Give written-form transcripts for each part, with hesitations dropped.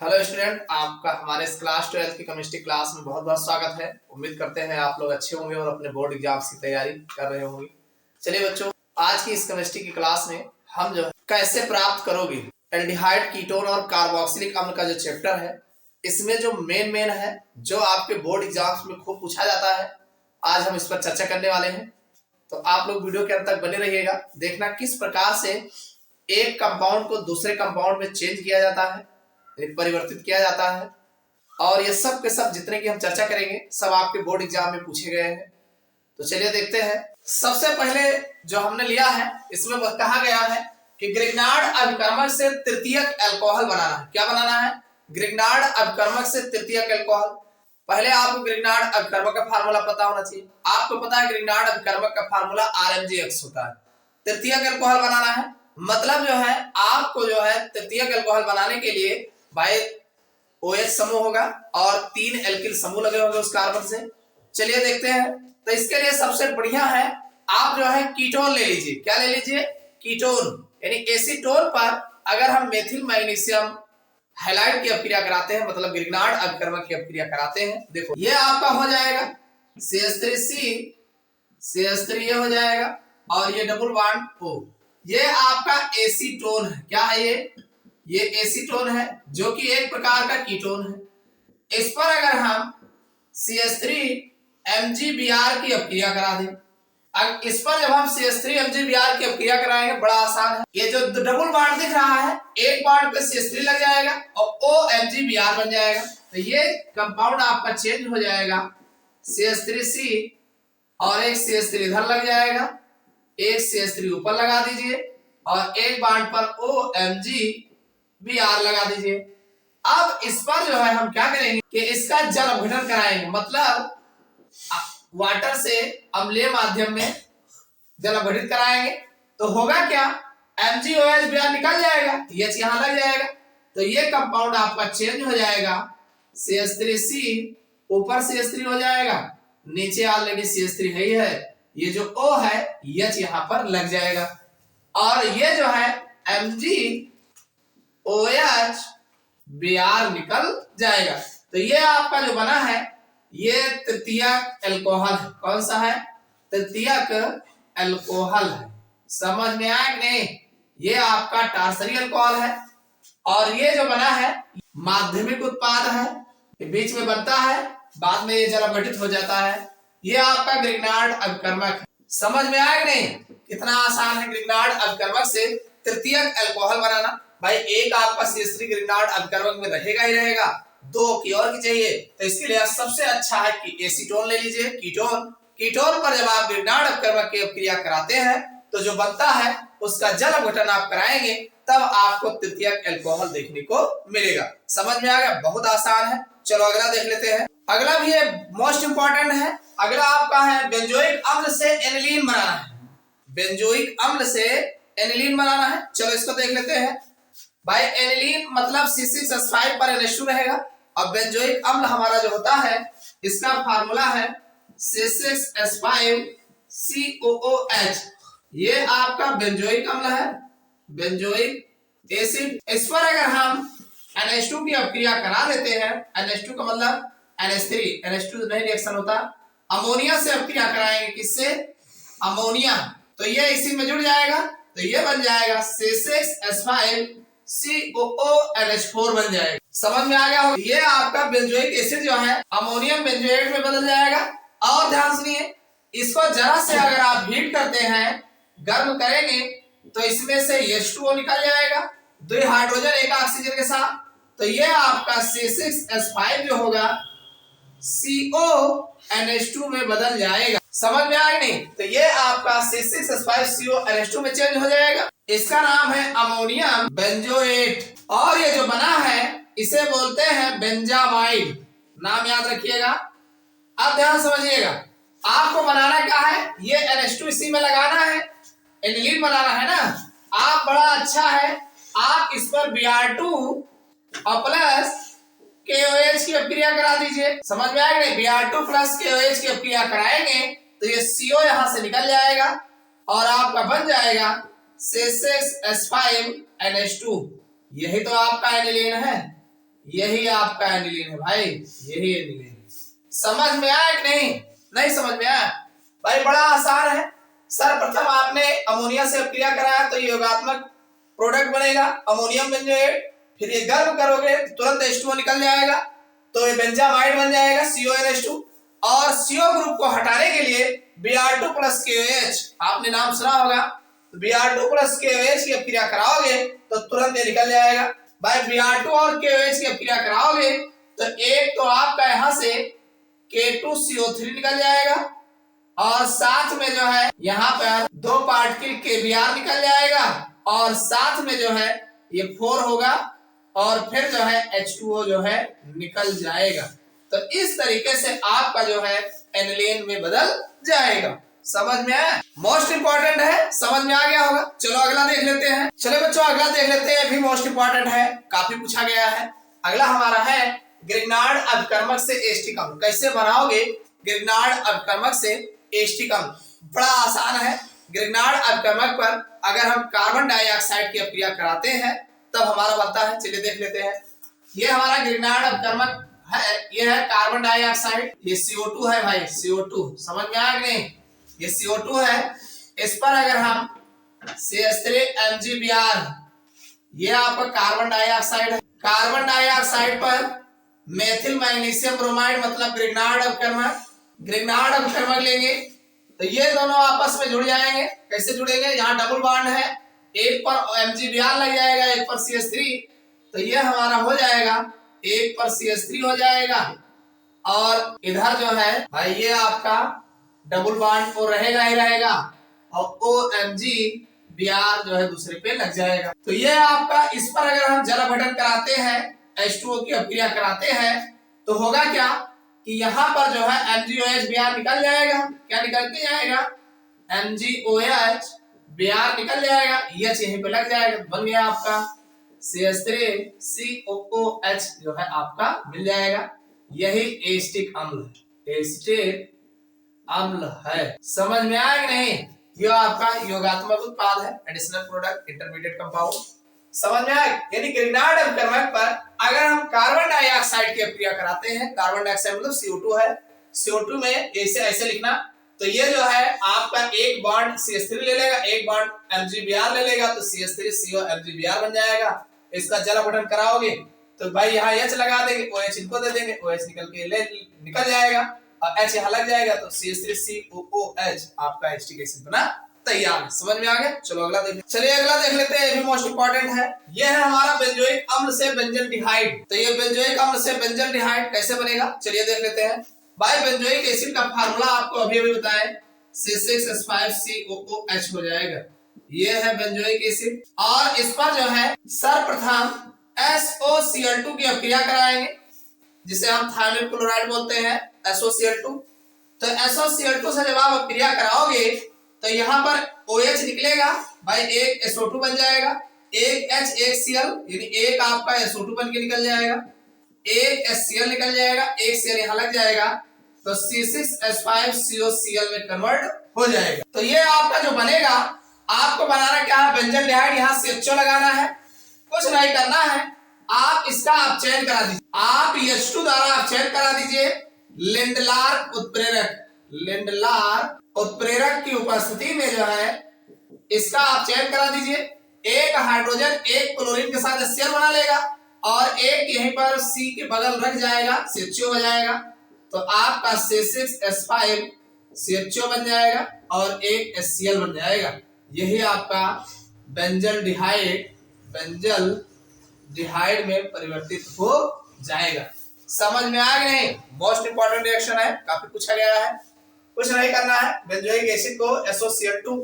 Hello student, आपका हमारे इस क्लास 12 की केमिस्ट्री क्लास में बहुत बहुत स्वागत है। उम्मीद करते हैं आप लोग अच्छे होंगे और अपने बोर्ड एग्जाम्स की तैयारी कर रहे होंगे। चलिए बच्चों, आज की इस केमिस्ट्री की क्लास में हम जो है कैसे प्राप्त करोगे एल्डिहाइड, कीटोन और कार्बोक्सिलिक अम्ल का जो चैप्टर है, इसमें जो मेन है, जो आपके बोर्ड एग्जाम्स में खूब पूछा जाता है, आज हम इस पर चर्चा करने वाले हैं। तो आप लोग वीडियो के अंत तक बने रहिएगा। देखना किस प्रकार से एक कंपाउंड को दूसरे कंपाउंड में चेंज किया जाता है, परिवर्तित किया जाता है। और ये सब के सब जितने की हम चर्चा करेंगे सब आपके बोर्ड एग्जाम में पूछे गए हैं। तो चलिए देखते हैं। सबसे पहले जो हमने लिया है, इसमें कहा गया है कि ग्रिग्नार्ड अभिकर्मक से तृतीयक अल्कोहल बनाना है। क्या बनाना है? ग्रिग्नार्ड अभिकर्मक से तृतीयक अल्कोहल। पहले आपको ग्रिग्नार्ड अभिकर्मक का फार्मूला पता होना चाहिए। आपको पता है ग्रिग्नार्ड अभिकर्मक का फार्मूला RMgX होता है। तृतीयक अल्कोहल बनाना है, मतलब जो है आपको जो है तृतीयक अल्कोहल बनाने के लिए भाई OH समूह होगा और 3 एल्किल समूह लगे होंगे उस कार्बन से। चलिए देखते हैं। तो इसके लिए सबसे बढ़िया है आप जो है कीटोन ले लीजिए। क्या ले लीजिए? कीटोन, यानी एसीटोन पर अगर हम मेथिल मैग्नीशियम हैलाइड की अपक्रिया कराते हैं, मतलब ग्रिग्नार्ड अभिकर्मक की अपक्रिया कराते हैं, देखो ये आपका हो जाएगा CH3 ये हो जाएगा और ये डबल बॉन्ड O, ये आपका एसीटोन है। क्या है ये एसीटोन है जो कि एक प्रकार का कीटोन है। इस पर अगर हम CH3 MgBr की अपक्रिया करा दें, अब इस पर जब हम CH3 MgBr की अपक्रिया कराएंगे, बड़ा आसान है। ये जो डबल बॉन्ड दिख रहा है, एक बॉन्ड पे CH3 लग जाएगा और OMgBr बन जाएगा। तो ये कंपाउंड आपका चेंज हो जाएगा। CH3C और एक CH3 इधर लग जाएगा, एक CH3 ऊपर लगा दीजिए और एक बॉन्ड पर OMgBr लगा दीजिए। अब इस पर जो है हम क्या करेंगे कि इसका जल अपघटन कराएंगे, मतलब वाटर से अम्लीय माध्यम में जल अपघटित कराएंगे। तो होगा क्या? MgOH निकल जाएगा, H यहां लग जाएगा। तो ये कंपाउंड आपका चेंज हो जाएगा। CH3C ऊपर CH3 हो जाएगा, नीचे ऑलरेडी CH3 है ही है, ये जो O है H यहां पर लग जाएगा और ये जो है MgOH निकल जाएगा। तो ये आपका जो बना है ये तृतीयक अल्कोहल है। कौन सा है? तृतीयक अल्कोहल है। समझ में आया कि नहीं? ये आपका टार्सरी अल्कोहल है और ये जो बना है माध्यमिक उत्पाद है, ये बीच में बनता है, बाद में ये जल अपघटित हो जाता है। ये आपका ग्रिग्नार्ड अभिकर्मक है। समझ में आया कि नहीं? कितना आसान है ग्रिग्नार्ड अभिकर्मक से तृतीयक अल्कोहल बनाना। भाई एक आपका CH3 ग्रिग्नार्ड अभिकर्मक में रहेगा ही रहेगा, दो की और की चाहिए। तो इसके लिए सबसे अच्छा है कि एसीटोन ले लीजिए, कीटोन पर जब आप ग्रिग्नार्ड अभिकर्मक की अपक्रिया कराते हैं तो जो बनता है उसका जल अपघटन आप कराएंगे, तब आपको तृतीयक अल्कोहल देखने को मिलेगा। समझ में आ गया? बहुत आसान है। चलो अगला देख लेते हैं। अगला भी मोस्ट इंपॉर्टेंट है। अगला आपका है बेंजोइक अम्ल से एनिलीन बनाना है। बेंजोइक अम्ल से एनिलीन बनाना है। चलो इसको देख लेते हैं। भाई एनिलीन मतलब C6H5 पर NH2 रहेगा और बेंजोइक अम्ल हमारा जो होता है इसका फार्मूला है C6H5COOH। ये आपका बेंजोइक अम्ल है, बेंजोइक एसिड। इस पर अगर हम NH2 की अपक्रिया करा देते हैं, NH2 का मतलब NH2 नहीं रिएक्शन होता, अमोनिया से अपक्रिया कराएंगे। किससे? अमोनिया। तो ये इसी में जुड़ जाएगा, तो ये बन जाएगा C6H5COONH4 बन जाएगा। समझ में आ गया हो? ये आपका बेंजोइक एसिड जो है अमोनियम बेंजोएट में बदल जाएगा। और ध्यान सुनिए, इसको जरा से अगर आप हीट करते हैं, गर्म करेंगे, तो इसमें से H2O निकल जाएगा, 2 हाइड्रोजन 1 ऑक्सीजन के साथ। तो ये आपका C6H5 जो होगा CONH2 में बदल जाएगा। समझ में आया नहीं? तो ये आपका C6H5CONH2 में चेंज हो जाएगा। इसका नाम है अमोनियम बेंजोएट और ये जो बना है इसे बोलते हैं बेंजामाइड। नाम याद रखिएगा। अब ध्यान समझिएगा, आपको बनाना क्या है? ये NH2 इसी में लगाना है, एनिलीन बनाना है ना। आप बड़ा अच्छा है, आप इस पर Br2 और प्लस KOH की अपक्रिया करा दीजिए। समझ में आएगा? Br2 प्लस KOH की अपक्रिया कराएंगे तो ये CO यहां से निकल जाएगा और आपका बन जाएगा C6H5NH2। यही तो आपका एनिलीन है, यही आपका एनिलीन है भाई, यही एनिलीन। समझ में आया कि नहीं? नहीं समझ में आया भाई? बड़ा आसान है। सर्वप्रथम आपने अमोनिया से क्रिया कराया तो योगात्मक प्रोडक्ट बनेगा अमोनियम बेंजोएट। फिर ये गर्म करोगे तुरंत H2O निकल जाएगा, तो ये बेंजामाइड बन जाएगा CONH2। और CO ग्रुप को हटाने के लिए Br2 प्लस KOH, आपने नाम सुना होगा, तो Br2 प्लस KOH की क्रिया कराओगे तो तुरंत ये निकल जाएगा भाई। Br2 और KOH की क्रिया कराओगे तो एक तो आपका यहां से K2CO3 निकल जाएगा, और साथ में जो है यहाँ पर 2 पार्टिकल KBr निकल जाएगा, और साथ में जो है ये 4 होगा, और फिर जो है H2O जो है निकल जाएगा। तो इस तरीके से आपका जो है एनिलीन में बदल जाएगा। समझ में आया? मोस्ट इंपॉर्टेंट है, समझ में आ गया होगा। चलो अगला देख लेते हैं। चलो बच्चों अगला देख लेते हैं, भी मोस्ट इंपॉर्टेंट है, काफी पूछा गया है। अगला हमारा है ग्रिग्नार्ड अभिकर्मक से एसिटिक अम्ल। कैसे बनाओगे ग्रिग्नार्ड अभिकर्मक से एसिटिक अम्ल? बड़ा आसान है। ग्रिग्नार्ड अभिकर्मक पर अगर हम कार्बन डाइऑक्साइड की अभिक्रिया कराते हैं तब हमारा बनता है। चलिए देख लेते हैं। ये हमारा ग्रिग्नार्ड अभिकर्मक है, ये है कार्बन डाइऑक्साइड, ये CO2 है भाई, CO2। समझ में आया कि नहीं? ये CO2 है। इस पर अगर हम CH3MgBr, ये आपका कार्बन डाइऑक्साइड है। कार्बन डाइऑक्साइड पर मेथिल मैग्नीशियम ब्रोमाइड मतलब ग्रिग्नार्ड अभिकर्मक, ग्रिग्नार्ड अभिकर्मक लेंगे तो ये दोनों आपस में जुड़ जाएंगे। कैसे जुड़ेंगे? यहाँ डबल बॉन्ड है, एक पर MgBr लग जाएगा, एक पर CH3, तो ये हमारा हो जाएगा, एक पर CH3 हो जाएगा, और इधर जो है भाई ये आपका डबल बॉन्ड तो रहेगा ही रहेगा, और OMgBr जो है दूसरे पे लग जाएगा। तो ये आपका, इस पर अगर हम जल अपघटन कराते हैं, H2O की अभिक्रिया कराते हैं, तो होगा क्या कि यहाँ पर जो है MgOH निकल जाएगा। क्या निकल के जाएगा? MgOH निकल जाएगा, H यहीं पे लग जाएगा, बन गया आपका CH3COOH जो है आपका मिल जाएगा। यही एसिटिक अम्ल है, एसिटिक अम्ल है। समझ में आया कि नहीं? यह आपका योगात्मक उत्पाद है, एडिशनल प्रोडक्ट, इंटरमीडिएट कंपाउंड। समझ में आया? यानी ग्रिग्नार्ड अभिकर्मक पर अगर हम कार्बन डाइऑक्साइड की अभिक्रिया कराते हैं, कार्बन डाइऑक्साइड मतलब CO2 है, CO2 में ऐसे ऐसे लिखना, तो ये जो है आपका एक बॉन्ड CH3 ले लेगा, एक बॉन्ड MgBr ले लेगा, तो CH3COMgBr बन जाएगा। इसका जल अपघटन कराओगे तो भाई यहाँ H लगा देंगे, OH इनको दे देंगे, OH निकल जाएगा, और H यहाँ लग जाएगा, तो CH3COOH आपका एसिटिक एसिड बना तैयार है। समझ में आ गया? चलो अगला देखें। चलिए अगला देख लेते हैं, ये भी मोस्ट इंपॉर्टेंट है। ये है हमारा बेंजोइक अम्ल से बेंजल्डिहाइड। तो ये बेंजोइक अम्ल से बेंजल्डिहाइड कैसे बनेगा? चलिए देख लेते हैं। भाई बेंजोइक एसिड का फार्मूला आपको अभी अभी बताया, C6H5COOH हो जाएगा। ये है बेंजोइक एसिड, और इस पर जो है सर्वप्रथम SOCl2 की अभिक्रिया कराएंगे, जिसे हम थायमिल क्लोराइड बोलते हैं, SOCl2। तो SOCl2 से जब आप अभिक्रिया कराओगे तो यहाँ पर OH निकलेगा भाई, एक SO2 बन जाएगा, एक H एक Cl, यानी एक आपका SO2 बन के निकल जाएगा, एक HCl निकल जाएगा, एक Cl यहाँ लग जाएगा, तो C6H5COCl में कन्वर्ट हो जाएगा। तो ये आपका जो बनेगा, आपको बनाना क्या है? बेंजल्डिहाइड, यहाँ CHO लगाना है, कुछ नहीं करना है, आप इसका अपचयन करा दीजिए, आप H2 द्वारा अपचयन करा दीजिए। लिंडलार उत्प्रेरक, लिंडलार उत्प्रेरक की उपस्थिति में जो है इसका आप चयन करा दीजिए। एक हाइड्रोजन एक क्लोरीन के साथ HCl बना लेगा, और एक यहीं पर C के बगल रख जाएगा, CHO हो जाएगा, तो आपका C6H5 CHO बन जाएगा, और एक HCl बन जाएगा। यही आपका बेंजल्डिहाइड, बेंजल्डिहाइड में परिवर्तित हो जाएगा। समझ में आ गया नहीं? मोस्ट इंपॉर्टेंट रिएक्शन है, काफी पूछा गया है, कुछ नहीं करना है। बेंजोइक एसिड को SOCl2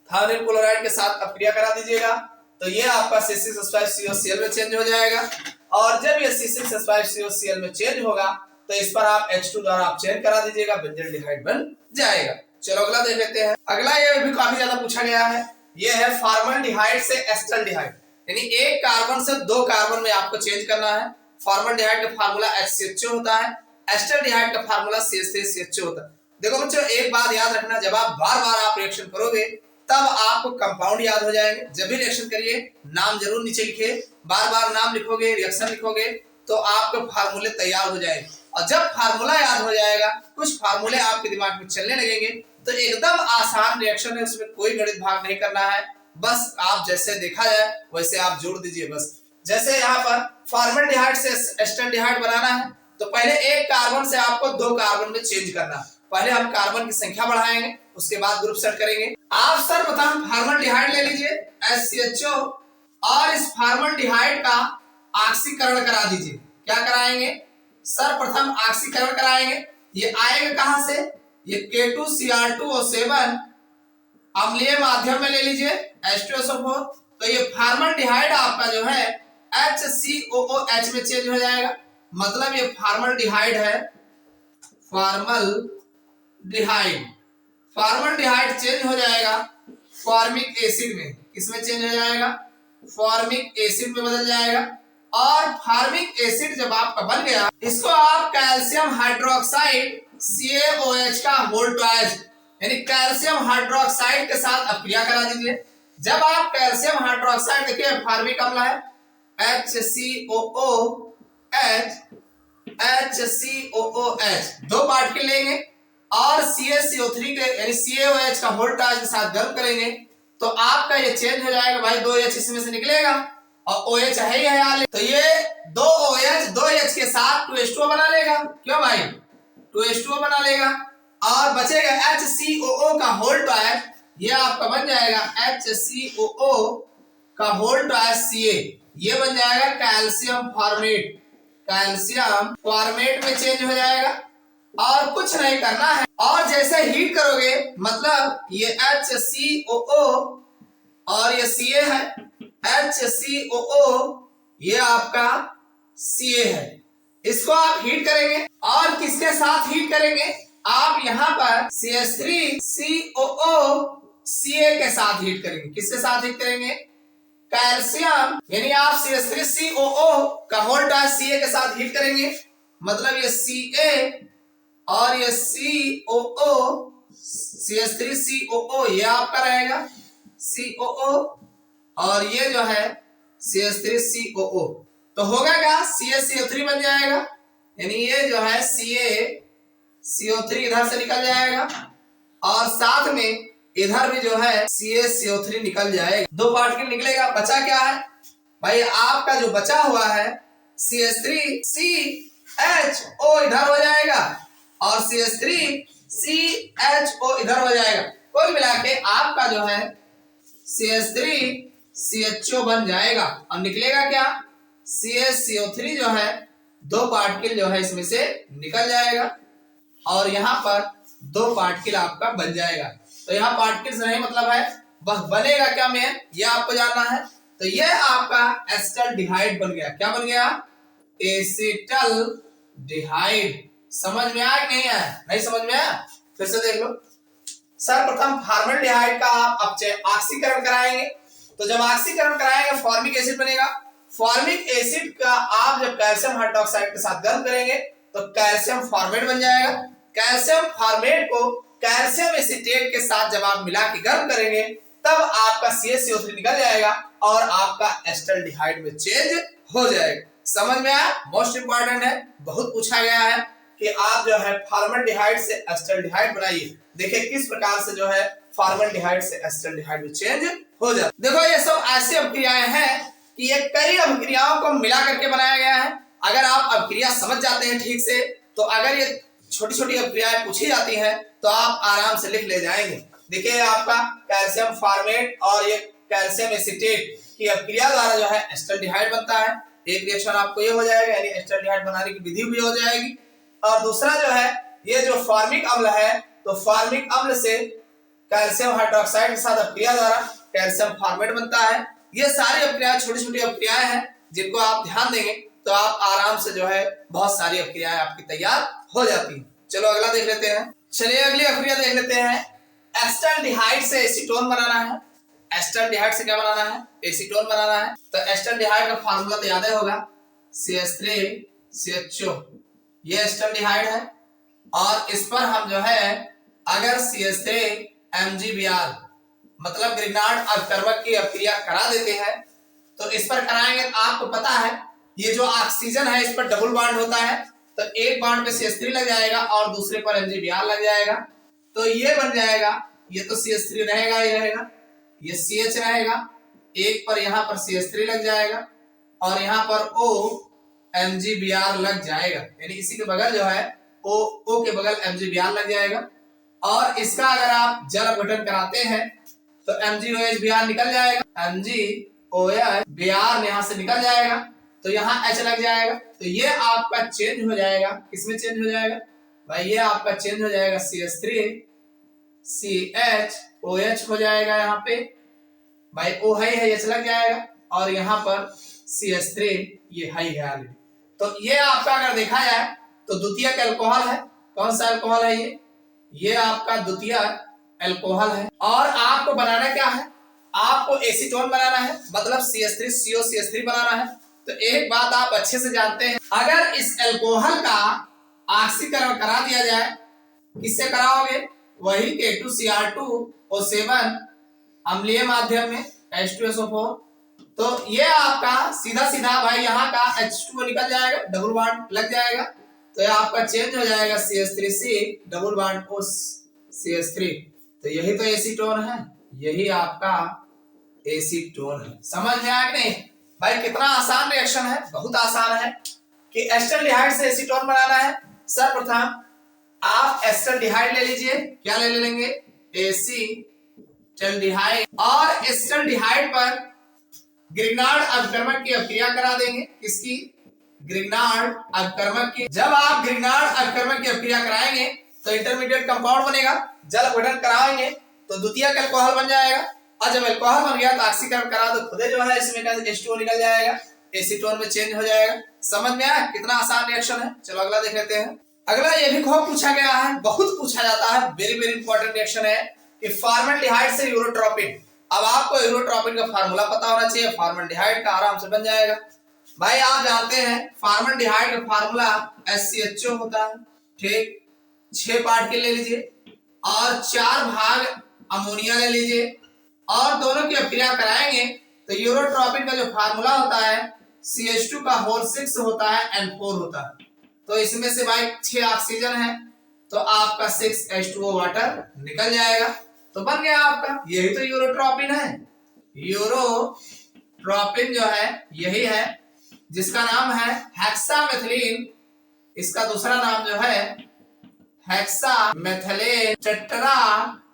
थायमिल क्लोराइड के साथ अभिक्रिया करा दीजिएगा, तो ये आपका C6H5COCl में चेंज हो जाएगा, और जब ये C6H5COCl में चेंज होगा तो इस पर आप H2 द्वारा आप चेंज करा दीजिएगा, बेंजल्डिहाइड बन जाएगा। चलो अगला देख लेते हैं। अगला ये भी काफी ज्यादा पूछा गया है, ये है फॉर्मल्डिहाइड से एस्टल्डिहाइड, यानी एक कार्बन से 2 कार्बन में आपको चेंज करना है। फॉर्मल्डिहाइड का फार्मूला HCHO होता है, एस्टल्डिहाइड का फार्मूला CH3CHO होता है। देखो बच्चों एक बात याद रखना, जब आप बार बार आप रिएक्शन करोगे तब आपको कंपाउंड याद हो जाएंगे। जब भी रिएक्शन करिए नाम जरूर नीचे लिखिए, बार बार नाम लिखोगे, रिएक्शन लिखोगे तो आपके फार्मूले तैयार हो जाएंगे। और जब फार्मूला याद हो जाएगा, कुछ फार्मूले आपके दिमाग में चलने लगेंगे, तो एकदम आसान रिएक्शन है, उसमें कोई गणित भाग नहीं करना है। बस आप जैसे देखा जाए वैसे आप जोड़ दीजिए। बस जैसे यहाँ पर फॉर्मल्डिहाइड से एस्टल्डिहाइड बनाना है, तो पहले एक कार्बन से आपको 2 कार्बन में चेंज करना। पहले हम कार्बन की संख्या बढ़ाएंगे, उसके बाद ग्रुप सेट करेंगे। आप सर्वप्रथम फॉर्मल्डिहाइड ले लीजिए HCHO, और इस फॉर्मल्डिहाइड का ऑक्सीकरण करा दीजिए। क्या कराएंगे? सर्वप्रथम ऑक्सीकरण कराएंगे। ये आएगा कहां से? ये K2Cr2O7 अम्लीय माध्यम में ले लीजिए H2SO4, तो ये फॉर्मल्डिहाइड आपका जो है HCOOH में चेंज हो जाएगा। मतलब ये फॉर्मल्डिहाइड है, फॉर्मल्डिहाइड चेंज हो जाएगा फॉर्मिक एसिड में। किसमें चेंज हो जाएगा? फॉर्मिक एसिड में बदल जाएगा। और फॉर्मिक एसिड जब आपका बन गया, इसको आप कैल्शियम हाइड्रोक्साइड CaOH का होल ट्वाइस यानी कैल्शियम हाइड्रोक्साइड के साथ अपक्रिया करा दीजिए। जब आप कैल्शियम हाइड्रोक्साइड, देखिए फॉर्मिक अम्ल है HCOOH 2 पार्टिकल लेंगे और CaCO3 के यानी CaOH का होल ट्वाइस के साथ गर्म करेंगे, तो आपका ये चेंज हो जाएगा भाई। 2H इसमें से निकलेगा और OH है ही है यहाँ, तो ये 2OH 2H के साथ 2H2O बना लेगा। क्यों भाई? 2H2O बना लेगा और बचेगा HCOO का होल ट्वाइस। ये आपका बन जाएगा HCOO का होल ट्वाइस Ca। ये बन जाएगा कैल्शियम फॉर्मेट। कैल्शियम फॉर्मेट में चेंज हो जाएगा और कुछ नहीं करना है। और जैसे हीट करोगे, मतलब ये HCOO और ये Ca है, HCOO ये आपका Ca है, इसको आप हीट करेंगे। और किसके साथ हीट करेंगे? आप यहाँ पर CH3COO Ca के साथ हीट करेंगे। किसके साथ हीट करेंगे? कैल्शियम यानी आप CH3COO का होल ट्वाइस Ca के साथ हीट करेंगे। मतलब ये Ca और ये COO, CH3COO ये आपका रहेगा COO, और ये जो है CH3COO, तो होगा क्या? CaCO3 बन जाएगा। यानी ये जो है CaCO3 इधर से निकल जाएगा और साथ में इधर भी जो है CaCO3 निकल जाएगा। 2 पार्टिकल निकलेगा। बचा क्या है भाई? आपका जो बचा हुआ है CH3CHO इधर हो जाएगा और CH3CHO इधर हो जाएगा। कुल मिला के आपका जो है CH3CHO बन जाएगा और निकलेगा क्या? CaCO3 जो है 2 पार्टिकल जो है इसमें से निकल जाएगा और यहाँ पर 2 पार्टिकल आपका बन जाएगा। तो यहाँ पार्टिकल्स नहीं मतलब है, बस बनेगा क्या मेन, ये आपको जानना है। तो ये आपका एसिटल्डिहाइड बन गया। क्या बन गया? एसिटल्डिहाइड। समझ में आया कि नहीं आया? नहीं समझ में आया? फिर से देख लो। सर्वप्रथम फॉर्मल्डिहाइड का आप ऑक्सीकरण कराएंगे, तो जब ऑक्सीकरण कराएंगे फॉर्मिक एसिड बनेगा। फॉर्मिक एसिड का आप जब कैल्शियम हाइड्रोक्साइड के साथ गर्म करेंगे तो कैल्शियम फॉर्मेट बन जाएगा। कैल्शियम फॉर्मेट को कैल्शियम एसीटेट के साथ जब आप मिला के गर्म करेंगे, तब आपका CaCO3 निकल जाएगा और आपका एसिटल्डिहाइड में चेंज हो जाएगा। समझ में आया? मोस्ट इंपॉर्टेंट है, बहुत पूछा गया है कि आप जो है फॉर्मल्डिहाइड से एसिटल्डिहाइड बनाइए। देखिए किस प्रकार से जो है फॉर्मल्डिहाइड से एसिटल्डिहाइड में चेंज हो जाता है। देखो ये सब ऐसी अभिक्रियाएं हैं कि ये कई अभिक्रियाओं को मिला करके बनाया गया है। अगर आप अभिक्रिया समझ जाते हैं ठीक से, तो अगर ये छोटी छोटी अभिक्रियाएं पूछी जाती हैं तो आप आराम से लिख ले जाएंगे। देखिए आपका कैल्शियम फॉर्मेट और ये कैल्शियम एसीटेट की अभिक्रिया द्वारा जो है एसिटल्डिहाइड बनता है। एक रिएक्शन आपको ये हो जाएगा, यानी एसिटल्डिहाइड बनाने की विधि भी हो जाएगी। और दूसरा जो है ये जो फॉर्मिक अम्ल है, तो फॉर्मिक अम्ल से कैल्शियम हाइड्रोक्साइड के साथ अभिक्रिया द्वारा कैल्शियम फॉर्मेट बनता है। ये सारी अभिक्रियाएं छोटी छोटी अभिक्रियाएं हैं जिनको आप ध्यान देंगे तो आप आराम से जो है बहुत सारी अभिक्रियाएं आपकी तैयार हो जाती हैं। चलो अगला देख लेते हैं। चलिए अगली अभिक्रिया देख लेते हैं। एसिटल्डिहाइड से एसीटोन बनाना है। एसिटल्डिहाइड से क्या बनाना है? एसीटोन बनाना है। तो एसिटल्डिहाइड का फार्मूला तो याद ही होगा, CH3CHO ये एसिटल्डिहाइड है। और इस पर हम जो है अगर CH3MgBr मतलब ग्रिग्नार्ड अभिकर्मक की अभिक्रिया करा देते हैं। तो इस पर कराएंगे तो आपको पता है ये जो ऑक्सीजन है इस पर डबल बॉन्ड होता है, तो एक बॉन्ड पे CH3 लग जाएगा और दूसरे पर MgBr लग जाएगा, तो ये बन जाएगा, ये तो CH3 रहेगा ही रहेगा, ये CH रहेगा, एक पर यहाँ पर CH3 लग जाएगा और यहाँ पर O MgBr लग जाएगा, यानी इसी के बगल जो है O के बगल MgBr लग जाएगा। और इसका अगर आप जल अपघटन कराते हैं तो MgOH निकल जाएगा, MgOH यहाँ से निकल जाएगा, तो यहाँ H लग जाएगा, तो ये आपका चेंज हो जाएगा, किसमें चेंज हो जाएगा भाई, ये आपका चेंज हो जाएगा CH3 CHOH हो जाएगा, यहाँ पे भाई O है H लग जाएगा और यहाँ पर CH3 ये है। तो ये आपका अगर देखा जाए तो द्वितीयक अल्कोहल है, कौन सा अल्कोहल है ये आपका द्वितीयक अल्कोहल है। और आपको बनाना क्या है, आपको एसीटोन बनाना है, मतलब CH3COCH3 बनाना है। तो एक बात आप अच्छे से जानते हैं, अगर इस अल्कोहल का ऑक्सीकरण करा दिया जाए, किससे कराओगे, वही K2Cr2O7 अम्लीय माध्यम में H2SO4, तो ये आपका सीधा सीधा भाई यहाँ का H2O निकल जाएगा, डबल बॉन्ड लग जाएगा, तो ये आपका चेंज हो जाएगा CH3C double bond O CH3, तो यही तो एसीटोन है, यही आपका एसीटोन है। समझ में आया कि नहीं भाई, कितना आसान रिएक्शन है, बहुत आसान है कि एस्टल्डिहाइड से एसीटोन बनाना है। सर्वप्रथम आप एस्टल्डिहाइड ले लीजिए, क्या ले लेंगे, एसीटल्डिहाइड, और एस्टल्डिहाइड पर ग्रिग्नार्ड अभिकर्मक की अभिक्रिया करा देंगे, किसकी, ग्रिग्नार्ड अभिकर्मक की। जब आप ग्रिग्नार्ड अभिकर्मक की अभिक्रिया कराएंगे तो इंटरमीडिएट कंपाउंड बनेगा, जल अपघटन कराएंगे तो द्वितीयक अल्कोहल बन जाएगा, और जब अल्कोहल बन गया तो ऑक्सीकरण करा दो, खुदे जो है इसमें का H2O निकल जाएगा, एसीटोन में चेंज हो जाएगा। समझ में आया, कितना आसान रिएक्शन है। चलो अगला देख लेते हैं। अगला ये भी खूब पूछा गया है, बहुत पूछा जाता है, वेरी वेरी इंपॉर्टेंट रिएक्शन है कि फॉर्मल्डिहाइड से यूरोट्रोपिन। अब आपको यूरोट्रोपिन का फार्मूला पता होना चाहिए, फॉर्मल्डिहाइड का आराम से बन जाएगा भाई। आप जानते हैं फॉर्मल्डिहाइड का फार्मूला HCHO होता है, ठीक, 6 पार्टिकल ले लीजिए और 4 भाग अमोनिया ले लीजिए और दोनों की अभिक्रिया कराएंगे तो यूरोट्रोपिन का जो फार्मूला होता है CH2 का होल 6 होता है N4 होता है, तो इसमें से भाई 6 ऑक्सीजन है तो आपका 6H2O वाटर निकल जाएगा, तो बन गया आपका, यही तो यूरोट्रोपिन है। यूरोट्रोपिन जो है यही है, जिसका नाम है हेक्सामेथिलीन, इसका दूसरा नाम जो है हेक्सामेथिलीन टेट्रामीन,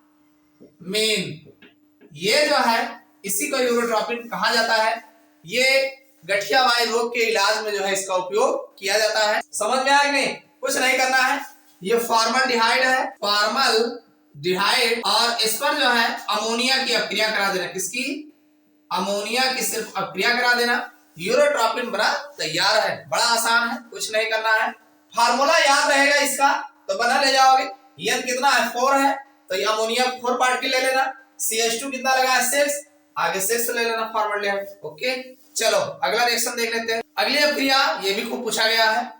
ये जो है इसी को यूरोट्रोपिन कहा जाता है। ये गठिया वायु रोग के इलाज में जो है इसका उपयोग किया जाता है। समझ में आया कि नहीं, कुछ नहीं करना है, ये फॉर्मल्डिहाइड है, फॉर्मल्डिहाइड, और इस पर जो है अमोनिया की अभिक्रिया करा देना, किसकी, अमोनिया की सिर्फ अभिक्रिया करा देना, यूरोट्रोपिन बना तैयार है। बड़ा आसान है, कुछ नहीं करना है, फार्मूला याद रहेगा इसका तो बना ले जाओगे। N कितना है, 4 है, तो ये अमोनिया 4 पार्टिकल ले लेना, CH2 कितना लगा है, 6, आगे 6 ले लेना फॉर्मल्डिहाइड। ओके, चलो अगला रिएक्शन देख लेते हैं। अगली अभिक्रिया ये भी खूब पूछा गया है,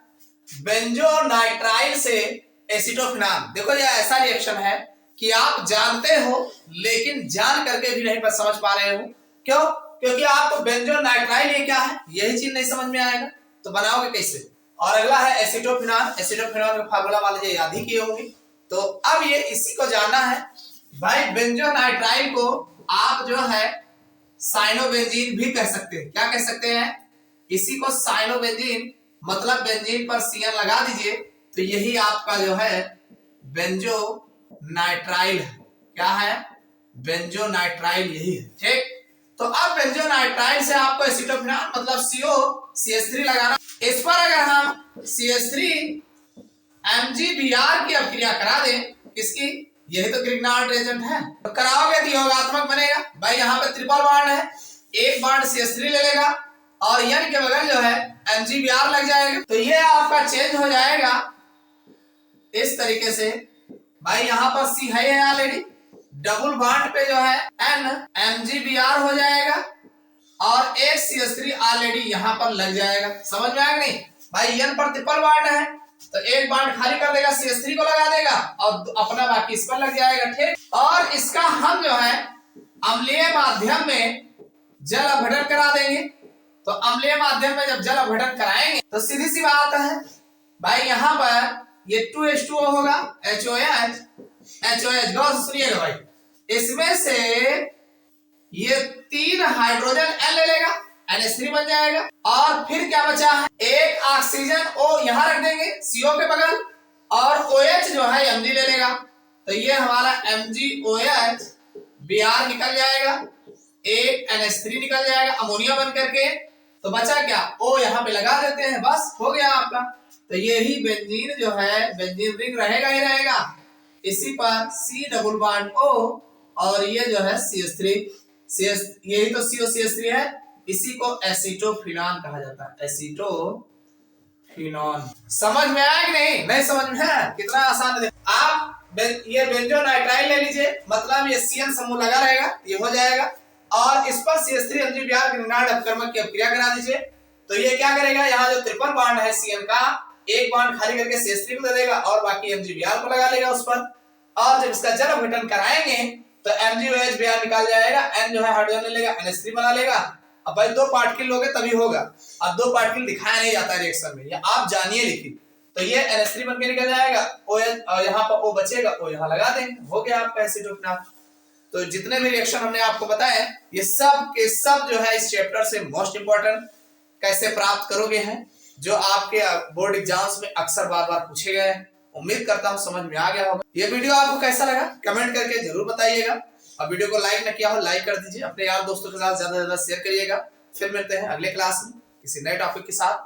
बेंजोनाइट्राइल से एसिटोफिनाल। देखो ये ऐसा रिएक्शन है कि आप जानते हो लेकिन जान करके भी नहीं समझ पा रहे हो, क्यों, क्योंकि आपको बेंजोनाइट्राइल ये क्या है यही चीज नहीं समझ में आएगा, तो बनाओगे कैसे। और अगला है एसिटोफिनाल, एसिटोफिनाल का फार्मूला मान लीजिए याद ही किए होंगे, तो अब ये इसी को जानना है भाई। बेंजोनाइट्राइल को आप जो है साइनोबेंजीन भी कह सकते हैं, क्या कह सकते हैं, इसी को साइनोबेंजीन, मतलब बेंजीन पर CN लगा दीजिए तो यही आपका जो है बेंजोनाइट्राइल है, क्या है, बेंजोनाइट्राइल यही है, ठीक। तो अब बेंजोनाइट्राइल से आपको एसिटोफिनाल मतलब COCH3 लगाना, इस पर अगर हम CH3 MgBr की अभिक्रिया करा दें, किसकी, यही तो ग्रिग्नार्ड एजेंट है, तो कराओगे तो योगात्मक बनेगा भाई। यहाँ पे ट्रिपल बॉन्ड है, एक बॉन्ड CH3 ले लेगा और N के बगल जो है MgBr लग जाएगा, तो ये आपका चेंज हो जाएगा इस तरीके से भाई। यहाँ पर C है ऑलरेडी, डबल बॉन्ड पे जो है N MgBr हो जाएगा और एक CH3 ऑलरेडी यहाँ पर लग जाएगा। समझ में आया नहीं भाई, N पर ट्रिपल बॉन्ड है तो एक बॉन्ड खाली कर देगा, CH3 को लगा देगा और अपना बाकी इस पर लग जाएगा, ठीक। और इसका हम जो है अम्लीय माध्यम में जल अपघटन करा देंगे। तो अम्लीय माध्यम में जब जल अपघटन कराएंगे तो सीधी सी बात है भाई, यहां पर ये 2H2O होगा, HOH गौर से सुनिएगा भाई, इसमें से ये 3 हाइड्रोजन N ले लेगा, NH3 बन जाएगा। और फिर क्या बचा है, एक ऑक्सीजन O यहां रख देंगे CO के बगल, और OH जो है Mg ले लेगा। तो ये हमारा MgOH Br निकल जाएगा, एक NH3 निकल जाएगा अमोनिया बन करके। तो बचा क्या, O यहाँ पे लगा देते हैं, बस हो गया आपका। तो यही बेंजीन जो है, बेंजीन रिंग रहेगा ही रहेगा। इसी पर C डबल बॉन्ड O और ये जो है CH3, यही तो COCH3 है। इसी को एसीटोफिनॉन कहा जाता है, एसीटोफिनॉन। समझ में आया कि नहीं? नहीं समझ में है? कितना आसान है। आप ये बेंजोनाइट्राइल ले लीजिए, मतलब ये CN समूह लगा रहेगा, ये हो जाएगा। और इस पर CH3 MgBr ग्रिनाइड अपकर्मक की अभिक्रिया करा दीजिए। तो ये क्या करेगा, यहाँ जो ट्रिपल बॉन्ड है CN का, एक बॉन्ड खाली करके CH3 को दे देगा और बाकी MgBr को लगा लेगा उस पर। और जब इसका जल अपघटन कराएंगे तो MgOH Br निकाल जाएगा, N जो है हाइड्रोजन ले लेगा, NH3 बना लेगा। अब भाई 2 पार्टिकल लोगे तभी होगा, अब 2 पार्टिकल दिखाया नहीं जाता रिएक्शन में, या आप जानिए लिखिए। तो ये NH3 बन के निकल जाएगा, OH और यहाँ पर O बचेगा, O यहाँ लगा देंगे, हो गया आपका एसीटोफिनॉल। तो जितने भी रिएक्शन हमने आपको बताए, ये सब के सब जो है इस चैप्टर से मोस्ट इंपोर्टेंट कैसे प्राप्त करोगे हैं, जो आपके बोर्ड एग्जाम्स में अक्सर बार बार पूछे गए हैं। उम्मीद करता हूं समझ में आ गया होगा। ये वीडियो आपको कैसा लगा कमेंट करके जरूर बताइएगा, और वीडियो को लाइक न किया हो लाइक कर दीजिए, अपने यार दोस्तों के साथ ज्यादा से ज्यादा शेयर करिएगा। फिर मिलते हैं अगले क्लास में किसी नए टॉपिक के साथ।